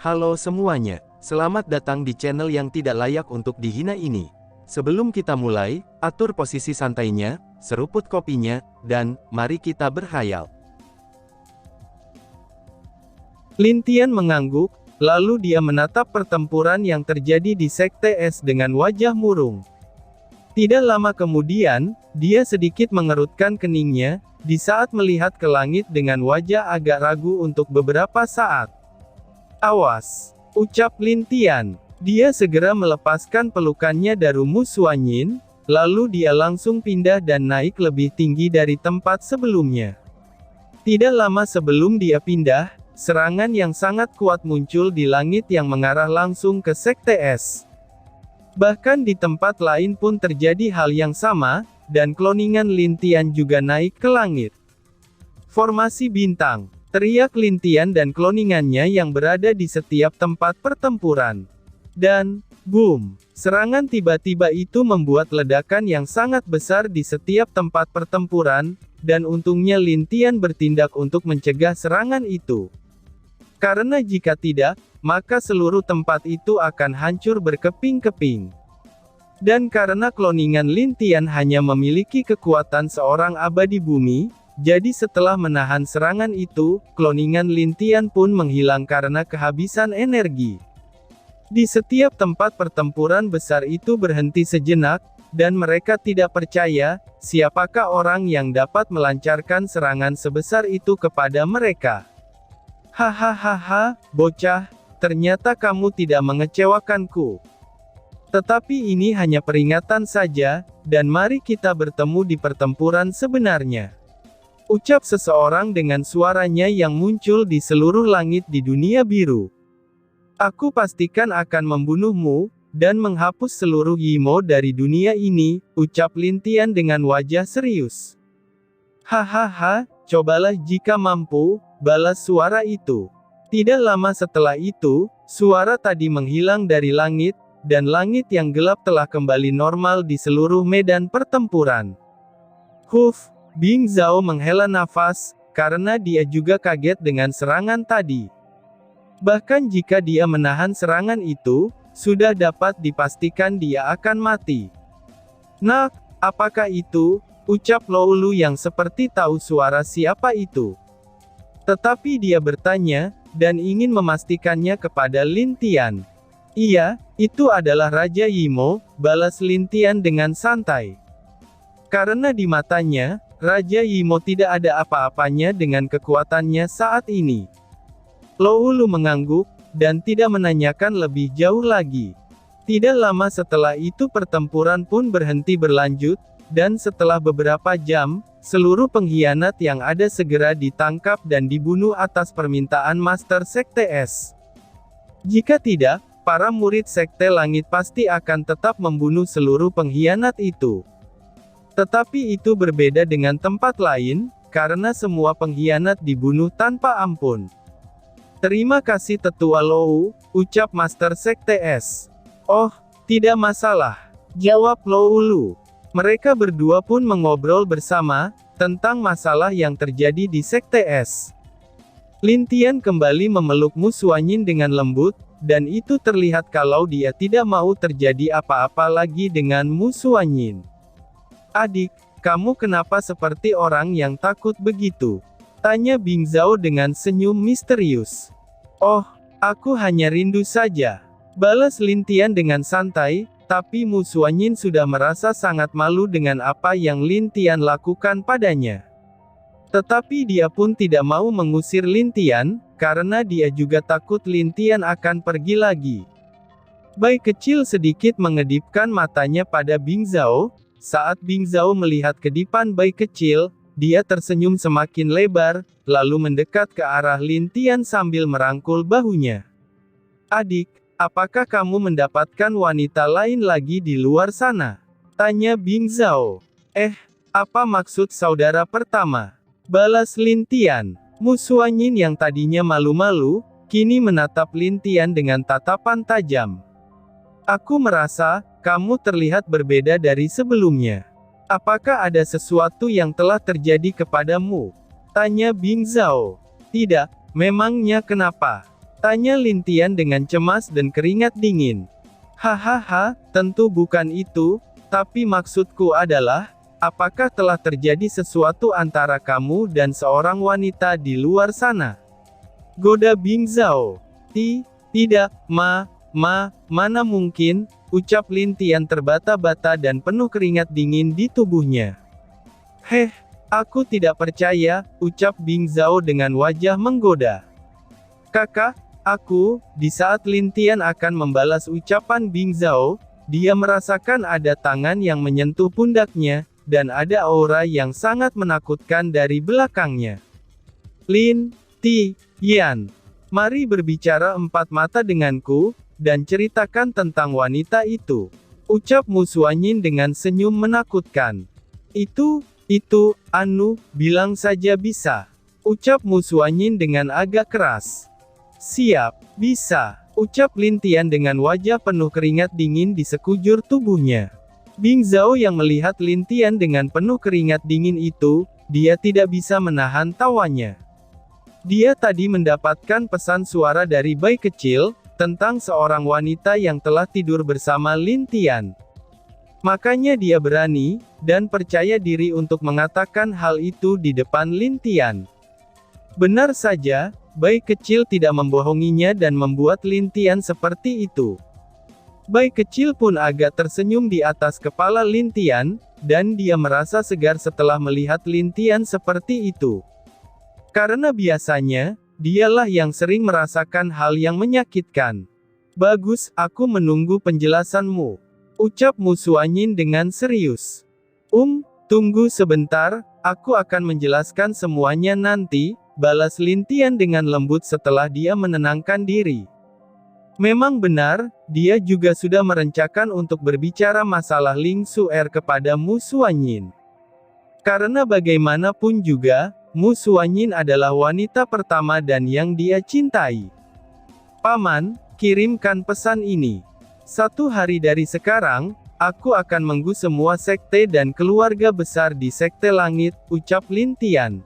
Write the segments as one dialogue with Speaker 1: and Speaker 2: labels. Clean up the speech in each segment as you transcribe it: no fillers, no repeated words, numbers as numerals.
Speaker 1: Halo semuanya, selamat datang di channel yang tidak layak untuk dihina ini. Sebelum kita mulai, atur posisi santainya, seruput kopinya, dan mari kita berkhayal.
Speaker 2: Lin Tian mengangguk, lalu dia menatap pertempuran yang terjadi di Sekte Es dengan wajah murung. Tidak lama kemudian, dia sedikit mengerutkan keningnya, di saat melihat ke langit dengan wajah agak ragu untuk beberapa saat. "Awas!" ucap Lin Tian. Dia segera melepaskan pelukannya dari Mu Xuanyin, lalu dia langsung pindah dan naik lebih tinggi dari tempat sebelumnya. Tidak lama sebelum dia pindah, serangan yang sangat kuat muncul di langit yang mengarah langsung ke Sekte Es. Bahkan di tempat lain pun terjadi hal yang sama, dan kloningan Lin Tian juga naik ke langit. "Formasi bintang!" teriak Lin Tian dan kloningannya yang berada di setiap tempat pertempuran. Dan, boom! Serangan tiba-tiba itu membuat ledakan yang sangat besar di setiap tempat pertempuran, dan untungnya Lin Tian bertindak untuk mencegah serangan itu. Karena jika tidak, maka seluruh tempat itu akan hancur berkeping-keping. Dan karena kloningan Lin Tian hanya memiliki kekuatan seorang abadi bumi, jadi setelah menahan serangan itu, kloningan Lin Tian pun menghilang karena kehabisan energi. Di setiap tempat pertempuran besar itu berhenti sejenak, dan mereka tidak percaya, siapakah orang yang dapat melancarkan serangan sebesar itu kepada mereka. "Hahaha, bocah, ternyata kamu tidak mengecewakanku. Tetapi ini hanya peringatan saja, dan mari kita bertemu di pertempuran sebenarnya," ucap seseorang dengan suaranya yang muncul di seluruh langit di dunia biru. "Aku pastikan akan membunuhmu, dan menghapus seluruh Yimo dari dunia ini," ucap Lin Tian dengan wajah serius. "Hahaha, cobalah jika mampu," balas suara itu. Tidak lama setelah itu, suara tadi menghilang dari langit, dan langit yang gelap telah kembali normal di seluruh medan pertempuran. "Huf!" Bing Zhao menghela nafas, karena dia juga kaget dengan serangan tadi. Bahkan jika dia menahan serangan itu, sudah dapat dipastikan dia akan mati. "Nah, apakah itu?" ucap Lou Lu yang seperti tahu suara siapa itu. Tetapi dia bertanya, dan ingin memastikannya kepada Lin Tian. "Iya, itu adalah Raja Yimo," balas Lin Tian dengan santai. Karena di matanya, Raja Yimo tidak ada apa-apanya dengan kekuatannya saat ini. Lou Lu mengangguk, dan tidak menanyakan lebih jauh lagi. Tidak lama setelah itu pertempuran pun berhenti berlanjut, dan setelah beberapa jam, seluruh pengkhianat yang ada segera ditangkap dan dibunuh atas permintaan Master Sekte Es. Jika tidak, para murid Sekte Langit pasti akan tetap membunuh seluruh pengkhianat itu. Tetapi itu berbeda dengan tempat lain, karena semua pengkhianat dibunuh tanpa ampun. "Terima kasih Tetua Lou," ucap Master Sekte Es. "Oh, tidak masalah," jawab Lou Lu. Mereka berdua pun mengobrol bersama, tentang masalah yang terjadi di Sekte Es. Lin Tian kembali memeluk Mu Xuanyin dengan lembut, dan itu terlihat kalau dia tidak mau terjadi apa-apa lagi dengan Mu Xuanyin. "Adik, kamu kenapa seperti orang yang takut begitu?" tanya Bing Zhao dengan senyum misterius. "Oh, aku hanya rindu saja," balas Lin Tian dengan santai. Tapi Mu Xuanyin sudah merasa sangat malu dengan apa yang Lin Tian lakukan padanya. Tetapi dia pun tidak mau mengusir Lin Tian, karena dia juga takut Lin Tian akan pergi lagi. Bayi kecil sedikit mengedipkan matanya pada Bing Zhao. Saat Bing Zhao melihat kedipan bayi kecil, dia tersenyum semakin lebar, lalu mendekat ke arah Lin Tian sambil merangkul bahunya. "Adik, apakah kamu mendapatkan wanita lain lagi di luar sana?" tanya Bing Zhao. Apa maksud saudara pertama?" balas Lin Tian. Mu Xuanyin yang tadinya malu-malu, kini menatap Lin Tian dengan tatapan tajam. "Aku merasa, kamu terlihat berbeda dari sebelumnya. Apakah ada sesuatu yang telah terjadi kepadamu?" tanya Bing Zhao. "Tidak, memangnya kenapa?" Tanya Lin Tian dengan cemas dan keringat dingin. Hahaha, tentu bukan itu, tapi maksudku adalah, apakah telah terjadi sesuatu antara kamu dan seorang wanita di luar sana? Goda Bing Zhao. Tidak, mana mungkin, ucap Lin Tian terbata-bata dan penuh keringat dingin di tubuhnya. Aku tidak percaya, ucap Bing Zhao dengan wajah menggoda. Kakak, di saat Lin Tian akan membalas ucapan Bing Zhao, dia merasakan ada tangan yang menyentuh pundaknya, dan ada aura yang sangat menakutkan dari belakangnya. Lin Tian, mari berbicara empat mata denganku, dan ceritakan tentang wanita itu. Ucap Mu Suanyin dengan senyum menakutkan. Itu, bilang saja bisa. Ucap Mu Suanyin dengan agak keras. Siap, bisa, ucap Lin Tian dengan wajah penuh keringat dingin di sekujur tubuhnya. Bing Zhao yang melihat Lin Tian dengan penuh keringat dingin itu, dia tidak bisa menahan tawanya. Dia tadi mendapatkan pesan suara dari bayi kecil, tentang seorang wanita yang telah tidur bersama Lin Tian. Makanya dia berani, dan percaya diri untuk mengatakan hal itu di depan Lin Tian. Benar saja, bayi kecil tidak membohonginya dan membuat Lin Tian seperti itu. Bayi kecil pun agak tersenyum di atas kepala Lin Tian, dan dia merasa segar setelah melihat Lin Tian seperti itu. Karena biasanya, dialah yang sering merasakan hal yang menyakitkan. Bagus, aku menunggu penjelasanmu. Ucap Mu Suanyin dengan serius. Tunggu sebentar, aku akan menjelaskan semuanya nanti, balas Lin Tian dengan lembut setelah dia menenangkan diri. Memang benar, dia juga sudah merencanakan untuk berbicara masalah Ling Suer kepada Mu Suanyin. Karena bagaimanapun juga, Mu Suanyin adalah wanita pertama dan yang dia cintai. Paman, kirimkan pesan ini. 1 hari dari sekarang, aku akan mengganggu semua sekte dan keluarga besar di Sekte Langit, ucap Lin Tian.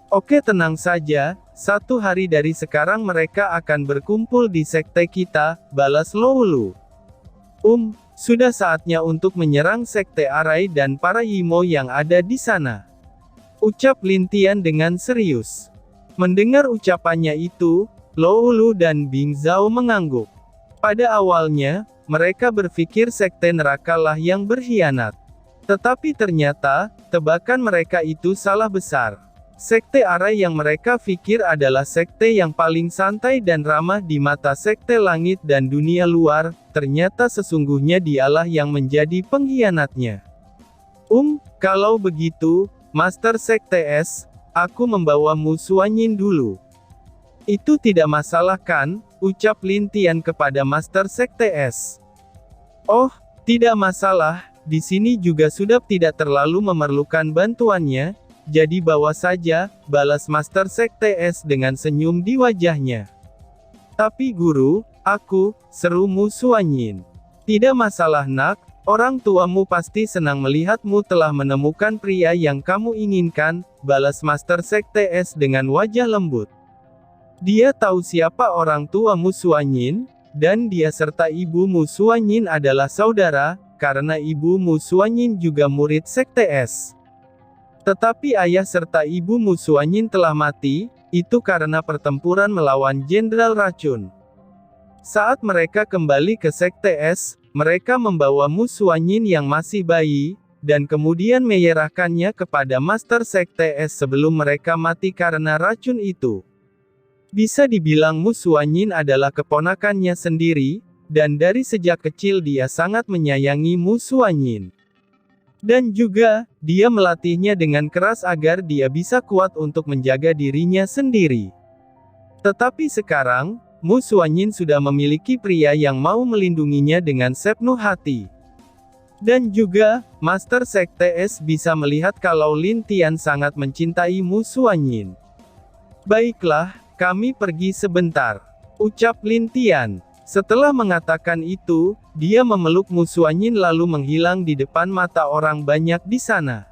Speaker 2: Oke, tenang saja, 1 hari dari sekarang mereka akan berkumpul di sekte kita, balas Loulu. Sudah saatnya untuk menyerang Sekte Arai dan para Yimo yang ada di sana. Ucap Lin Tian dengan serius. Mendengar ucapannya itu, Loulu dan Bing Zhao mengangguk. Pada awalnya, mereka berpikir sekte neraka lah yang berkhianat. Tetapi ternyata, tebakan mereka itu salah besar. Sekte Arai yang mereka pikir adalah sekte yang paling santai dan ramah di mata sekte langit dan dunia luar, ternyata sesungguhnya dialah yang menjadi pengkhianatnya. Kalau begitu, Master Sekte S, aku membawa Mu Suanyin dulu. Itu tidak masalah kan, ucap Lin Tian kepada Master Sekte S. Oh, tidak masalah, di sini juga sudah tidak terlalu memerlukan bantuannya, jadi bawa saja, balas Master Sekte S dengan senyum di wajahnya. Tapi guru, seru Mu Suanyin. Tidak masalah nak, orang tuamu pasti senang melihatmu telah menemukan pria yang kamu inginkan, balas Master Sekte S dengan wajah lembut. Dia tahu siapa orang tua Mu Suanyin, dan dia serta ibu Mu Suanyin adalah saudara, karena ibu Mu Suanyin juga murid Sekte S. Tetapi ayah serta ibu Mu Suanyin telah mati, itu karena pertempuran melawan Jenderal Racun. Saat mereka kembali ke Sekte S, mereka membawa Mu Suanyin yang masih bayi, dan kemudian menyerahkannya kepada Master Sekte S sebelum mereka mati karena racun itu. Bisa dibilang Mu Suanyin adalah keponakannya sendiri, dan dari sejak kecil dia sangat menyayangi Mu Suanyin. Dan juga, dia melatihnya dengan keras agar dia bisa kuat untuk menjaga dirinya sendiri. Tetapi sekarang, Mu Suanyin sudah memiliki pria yang mau melindunginya dengan sepenuh hati. Dan juga, Master Sekte S bisa melihat kalau Lin Tian sangat mencintai Mu Suanyin. Baiklah, kami pergi sebentar, ucap Lin Tian. Setelah mengatakan itu, dia memeluk Mu Suanyin lalu menghilang di depan mata orang banyak di sana.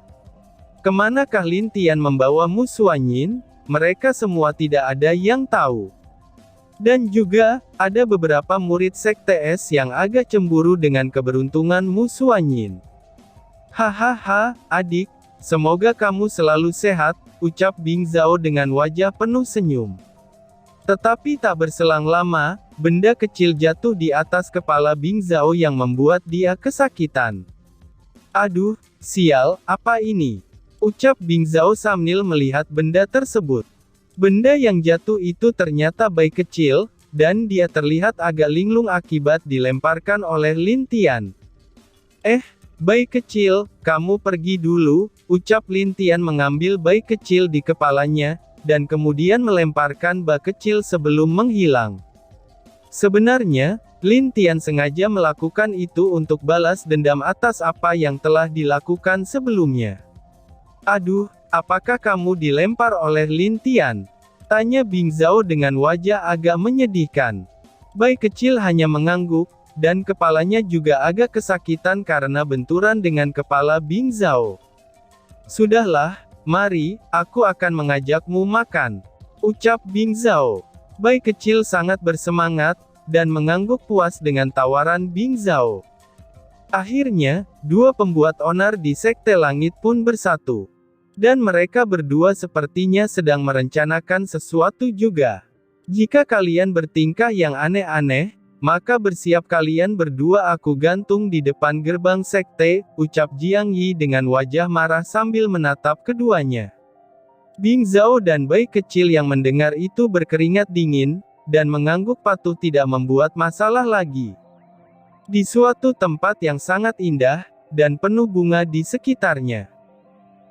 Speaker 2: Kemanakah Lin Tian membawa Mu Suanyin? Mereka semua tidak ada yang tahu. Dan juga, ada beberapa murid Sekte Es yang agak cemburu dengan keberuntungan Mu Xuanyin. Hahaha, adik, semoga kamu selalu sehat, ucap Bing Zhao dengan wajah penuh senyum. Tetapi tak berselang lama, benda kecil jatuh di atas kepala Bing Zhao yang membuat dia kesakitan. Aduh, sial, apa ini? Ucap Bing Zhao sambil melihat benda tersebut. Benda yang jatuh itu ternyata bayi kecil, dan dia terlihat agak linglung akibat dilemparkan oleh Lin Tian. Bayi kecil, kamu pergi dulu, ucap Lin Tian mengambil bayi kecil di kepalanya, dan kemudian melemparkan bayi kecil sebelum menghilang. Sebenarnya, Lin Tian sengaja melakukan itu untuk balas dendam atas apa yang telah dilakukan sebelumnya. Aduh, apakah kamu dilempar oleh Lin Tian? Tanya Bing Zhao dengan wajah agak menyedihkan. Bayi kecil hanya mengangguk, dan kepalanya juga agak kesakitan karena benturan dengan kepala Bing Zhao. Sudahlah, mari, aku akan mengajakmu makan, ucap Bing Zhao. Bayi kecil sangat bersemangat, dan mengangguk puas dengan tawaran Bing Zhao. Akhirnya, dua pembuat onar di Sekte Langit pun bersatu. Dan mereka berdua sepertinya sedang merencanakan sesuatu juga. Jika kalian bertingkah yang aneh-aneh, maka bersiap kalian berdua aku gantung di depan gerbang sekte, ucap Jiang Yi dengan wajah marah sambil menatap keduanya. Bing Zhao dan bayi kecil yang mendengar itu berkeringat dingin, dan mengangguk patuh tidak membuat masalah lagi. Di suatu tempat yang sangat indah, dan penuh bunga di sekitarnya.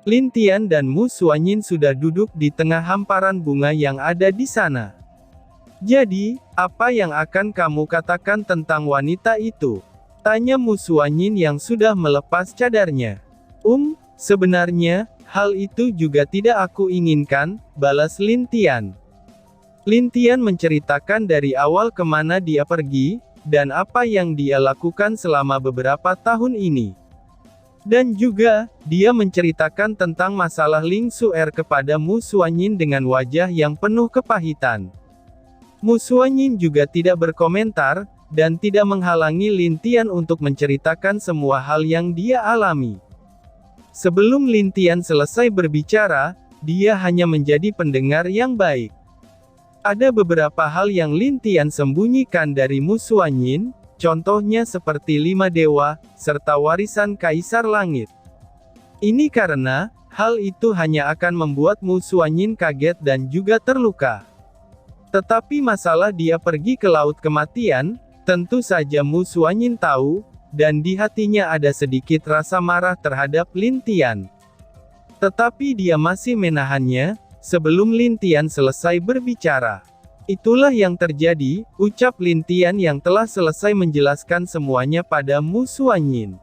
Speaker 2: Lin Tian dan Mu Xuanyin sudah duduk di tengah hamparan bunga yang ada di sana. Jadi, apa yang akan kamu katakan tentang wanita itu? Tanya Mu Xuanyin yang sudah melepas cadarnya. Sebenarnya, hal itu juga tidak aku inginkan, balas Lin Tian. Lin Tian menceritakan dari awal kemana dia pergi, dan apa yang dia lakukan selama beberapa tahun ini. Dan juga, dia menceritakan tentang masalah Ling Suer kepada Mu Xuanyin dengan wajah yang penuh kepahitan. Mu Xuanyin juga tidak berkomentar, dan tidak menghalangi Lin Tian untuk menceritakan semua hal yang dia alami. Sebelum Lin Tian selesai berbicara, dia hanya menjadi pendengar yang baik. Ada beberapa hal yang Lin Tian sembunyikan dari Mu Xuanyin, contohnya seperti 5 dewa, serta warisan Kaisar Langit. Ini karena, hal itu hanya akan membuat Mu Xuanyin kaget dan juga terluka. Tetapi masalah dia pergi ke Laut Kematian, tentu saja Mu Xuanyin tahu, dan di hatinya ada sedikit rasa marah terhadap Lin Tian. Tetapi dia masih menahannya, sebelum Lin Tian selesai berbicara. Itulah yang terjadi, ucap Lin Tian yang telah selesai menjelaskan semuanya pada Mu Xuanyin.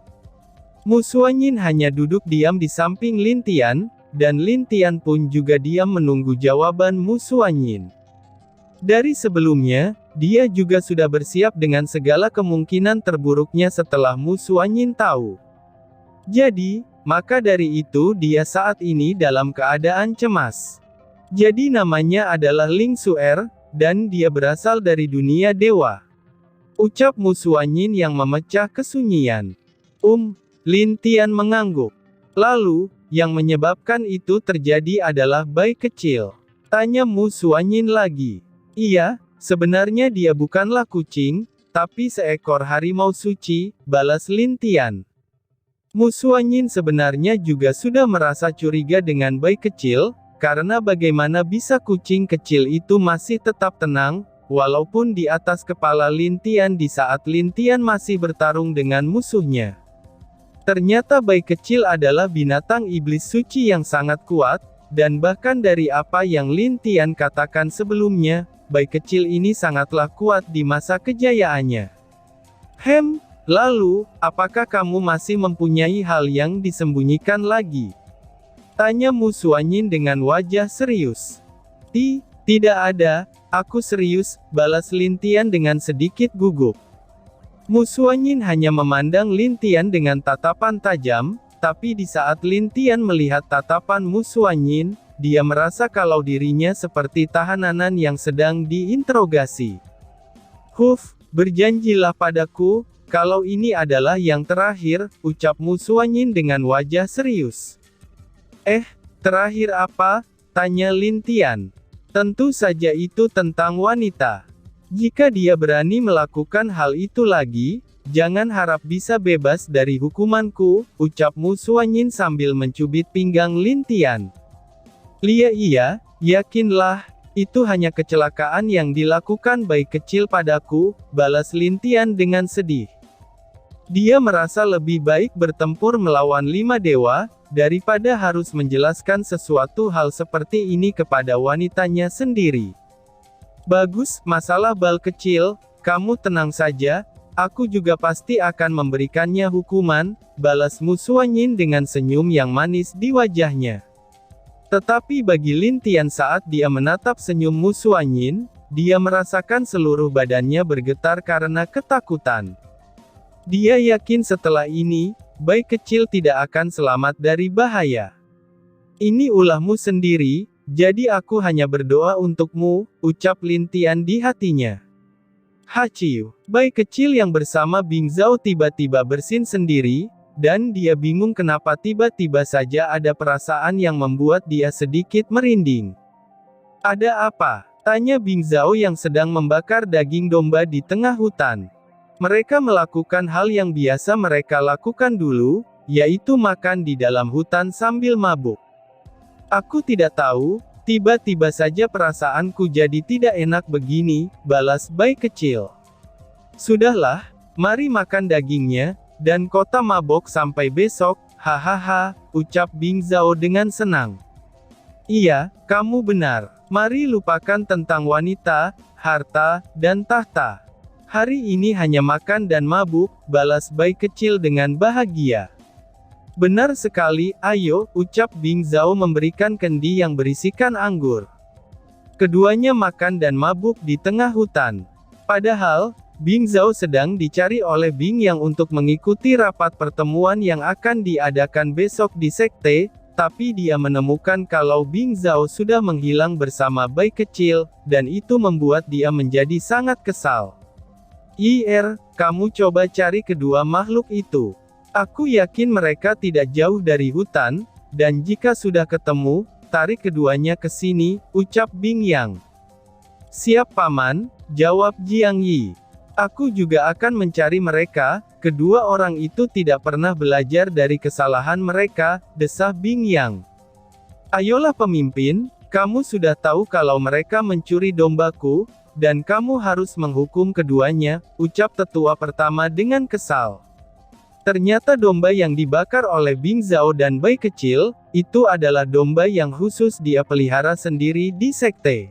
Speaker 2: Mu Xuanyin hanya duduk diam di samping Lin Tian, dan Lin Tian pun juga diam menunggu jawaban Mu Xuanyin. Dari sebelumnya, dia juga sudah bersiap dengan segala kemungkinan terburuknya setelah Mu Xuanyin tahu. Jadi, maka dari itu dia saat ini dalam keadaan cemas. Jadi namanya adalah Ling Suer, dan dia berasal dari dunia dewa. Ucap Mu Xuanyin yang memecah kesunyian. Lin Tian mengangguk. Lalu, yang menyebabkan itu terjadi adalah bayi kecil. Tanya Mu Xuanyin lagi. Iya, sebenarnya dia bukanlah kucing, tapi seekor harimau suci, balas Lin Tian. Mu Xuanyin sebenarnya juga sudah merasa curiga dengan bayi kecil, karena bagaimana bisa kucing kecil itu masih tetap tenang, walaupun di atas kepala Lin Tian di saat Lin Tian masih bertarung dengan musuhnya. Ternyata bayi kecil adalah binatang iblis suci yang sangat kuat, dan bahkan dari apa yang Lin Tian katakan sebelumnya, bayi kecil ini sangatlah kuat di masa kejayaannya. Lalu, apakah kamu masih mempunyai hal yang disembunyikan lagi? Tanya Mu Xuanyin dengan wajah serius. Tidak ada, aku serius, balas Lin Tian dengan sedikit gugup. Mu Xuanyin hanya memandang Lin Tian dengan tatapan tajam, tapi di saat Lin Tian melihat tatapan Mu Xuanyin, dia merasa kalau dirinya seperti tahanan yang sedang diinterogasi. Berjanjilah padaku, kalau ini adalah yang terakhir, ucap Mu Xuanyin dengan wajah serius. Terakhir apa? Tanya Lin Tian. Tentu saja itu tentang wanita. Jika dia berani melakukan hal itu lagi, jangan harap bisa bebas dari hukumanku, ucap Mu Xuanyin sambil mencubit pinggang Lin Tian. Iya, yakinlah, itu hanya kecelakaan yang dilakukan bayi kecil padaku, balas Lin Tian dengan sedih. Dia merasa lebih baik bertempur melawan 5 dewa, daripada harus menjelaskan sesuatu hal seperti ini kepada wanitanya sendiri. Bagus, masalah bal kecil, kamu tenang saja, aku juga pasti akan memberikannya hukuman, balas Mu Xuanyin dengan senyum yang manis di wajahnya. Tetapi bagi Lin Tian saat dia menatap senyum Mu Xuanyin, dia merasakan seluruh badannya bergetar karena ketakutan. Dia yakin setelah ini, bayi kecil tidak akan selamat dari bahaya. Ini ulahmu sendiri, jadi aku hanya berdoa untukmu, ucap Lin Tian di hatinya. Haciu, bayi kecil yang bersama Bing Zhao tiba-tiba bersin sendiri, dan dia bingung kenapa tiba-tiba saja ada perasaan yang membuat dia sedikit merinding. Ada apa? Tanya Bing Zhao yang sedang membakar daging domba di tengah hutan. Mereka melakukan hal yang biasa mereka lakukan dulu, yaitu makan di dalam hutan sambil mabuk. Aku tidak tahu, tiba-tiba saja perasaanku jadi tidak enak begini, balas bayi kecil. Sudahlah, mari makan dagingnya, dan kota mabok sampai besok, hahaha, ucap Bing Zhao dengan senang. Iya, kamu benar, mari lupakan tentang wanita, harta, dan tahta. Hari ini hanya makan dan mabuk, balas bayi kecil dengan bahagia. Benar sekali, ayo, ucap Bing Zhao memberikan kendi yang berisikan anggur. Keduanya makan dan mabuk di tengah hutan. Padahal, Bing Zhao sedang dicari oleh Bing Yang untuk mengikuti rapat pertemuan yang akan diadakan besok di sekte, tapi dia menemukan kalau Bing Zhao sudah menghilang bersama bayi kecil, dan itu membuat dia menjadi sangat kesal. Kamu coba cari kedua makhluk itu. Aku yakin mereka tidak jauh dari hutan, dan jika sudah ketemu, tarik keduanya ke sini, ucap Bing Yang. Siap paman, jawab Jiang Yi. Aku juga akan mencari mereka, kedua orang itu tidak pernah belajar dari kesalahan mereka, desah Bing Yang. Ayolah pemimpin, kamu sudah tahu kalau mereka mencuri dombaku, dan kamu harus menghukum keduanya, ucap tetua pertama dengan kesal. Ternyata domba yang dibakar oleh Bing Zhao dan bayi kecil, itu adalah domba yang khusus dia pelihara sendiri di sekte.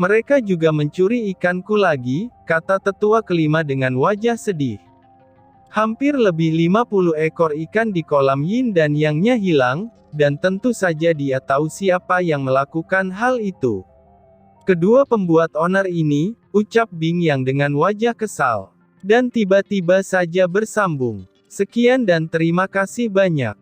Speaker 2: Mereka juga mencuri ikanku lagi, kata tetua kelima dengan wajah sedih. Hampir lebih 50 ekor ikan di kolam Yin dan Yang-nya hilang, dan tentu saja dia tahu siapa yang melakukan hal itu. Kedua pembuat onar ini, ucap Bing Yang dengan wajah kesal. Dan tiba-tiba saja bersambung. Sekian dan terima kasih banyak.